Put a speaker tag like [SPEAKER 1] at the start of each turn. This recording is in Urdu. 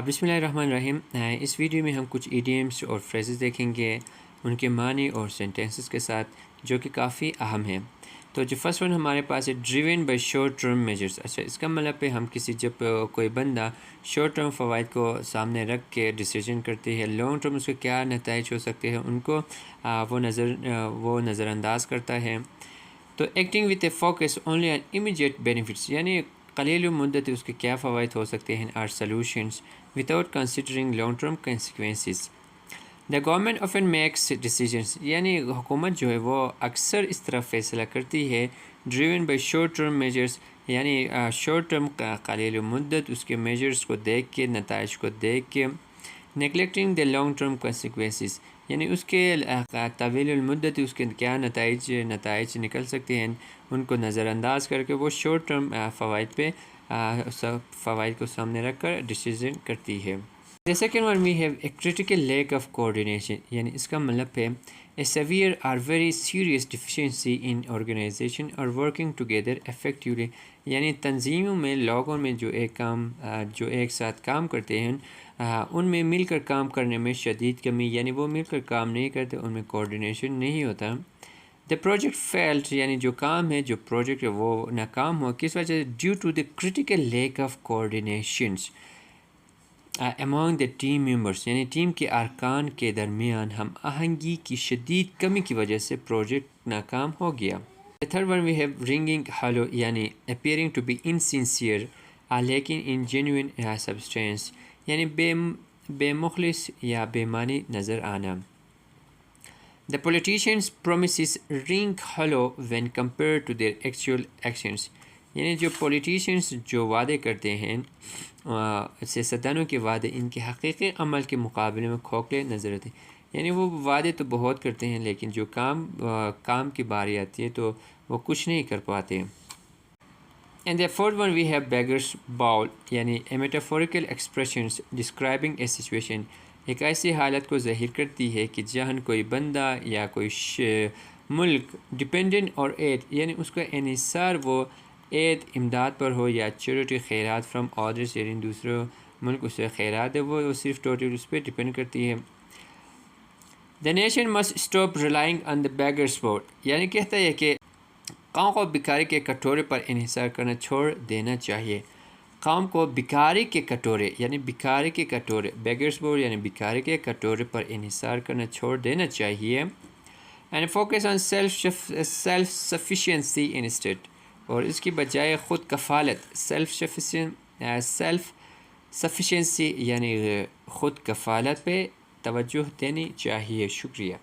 [SPEAKER 1] بسم اللہ الرحمن الرحیم۔ اس ویڈیو میں ہم کچھ ایڈیمس اور فریزز دیکھیں گے ان کے معنی اور سینٹینسز کے ساتھ، جو کہ کافی اہم ہیں۔ تو جو فرسٹ ون ہمارے پاس ہے driven by short term measures. اچھا، اس کا مطلب ہے ہم جب کوئی بندہ شارٹ ٹرم فوائد کو سامنے رکھ کے ڈیسیجن کرتی ہے، لانگ ٹرم اس کے کیا نتائج ہو سکتے ہیں ان کو وہ نظر انداز کرتا ہے۔ تو acting with a focus only on immediate benefits, یعنی قلیل مدت اس کے کیا فوائد ہو سکتے ہیں، are solutions without considering long-term consequences. The government often makes decisions، یعنی حکومت جو ہے وہ اکثر اس طرح فیصلہ کرتی ہے driven by short-term measures، یعنی شارٹ ٹرم قلیل مدت اس کے میجرز کو دیکھ کے، نتائج کو دیکھ کے، neglecting the long-term consequences، یعنی اس کے طویل المدت اس کے کیا نتائج نکل سکتے ہیں ان کو نظر انداز کر کے وہ شارٹ ٹرم فوائد کو سامنے رکھ کر ڈیسیژن کرتی ہے۔ The second one we have a critical lack of coordination، یعنی اس کا مطلب ہے a severe or very serious deficiency in organization or working together effectively، یعنی تنظیموں میں لوگوں میں جو ایک ساتھ کام کرتے ہیں ان میں مل کر کام کرنے میں شدید کمی، یعنی وہ مل کر کام نہیں کرتے، ان میں کوآرڈینیشن نہیں ہوتا۔ The project failed، یعنی جو پروجیکٹ ہے وہ ناکام ہوا، کس وجہ سے؟ Due to the critical lack of coordinations among the team members، یعنی ٹیم کے ارکان کے درمیان ہم آہنگی کی شدید کمی کی وجہ سے پروجیکٹ ناکام ہو گیا۔ The third one we have ringing hollow، یعنی appearing to be insincere لیکن in genuine substance، یعنی بے مخلص یا بے معنی نظر آنا۔ The politicians' promises ring hollow when compared to their actual actions، یعنی جو پولیٹیشینس جو وعدے کرتے ہیں سیاستدانوں کے وعدے ان کے حقیقی عمل کے مقابلے میں کھوکھلے نظر آتے ہیں، یعنی وہ وعدے تو بہت کرتے ہیں لیکن جو کام کی باری آتی ہے تو وہ کچھ نہیں کر پاتے ہیں۔ And the fourth one we have beggars bowl، یعنی a metaphorical expressions describing a situation، ایک ایسی حالت کو ظاہر کرتی ہے کہ جہاں کوئی بندہ یا کوئی ملک ڈپینڈنٹ اور ایڈ، یعنی اس کا انحصار وہ امداد پر ہو، یا چیریٹی خیرات فرام ادرس، یعنی دوسروں ملک اسے خیرات ہے وہ صرف ٹوٹل اس پہ ڈپینڈ کرتی ہے۔ The nation must stop relying on the beggars bowl، یعنی کہتا ہے کہ قوم کو بھکاری کے کٹورے پر انحصار کرنا چھوڑ دینا چاہیے۔ قوم کو بھکاری کے کٹورے، یعنی بھکاری کے کٹورے، بیگرز بول یعنی بھکاری کے کٹورے پر انحصار کرنا چھوڑ دینا چاہیے۔ And focus on self sufficiency instead, اور اس کی بجائے خود کفالت، سیلف سفیشینسی یعنی خود کفالت پہ توجہ دینی چاہیے۔ شکریہ۔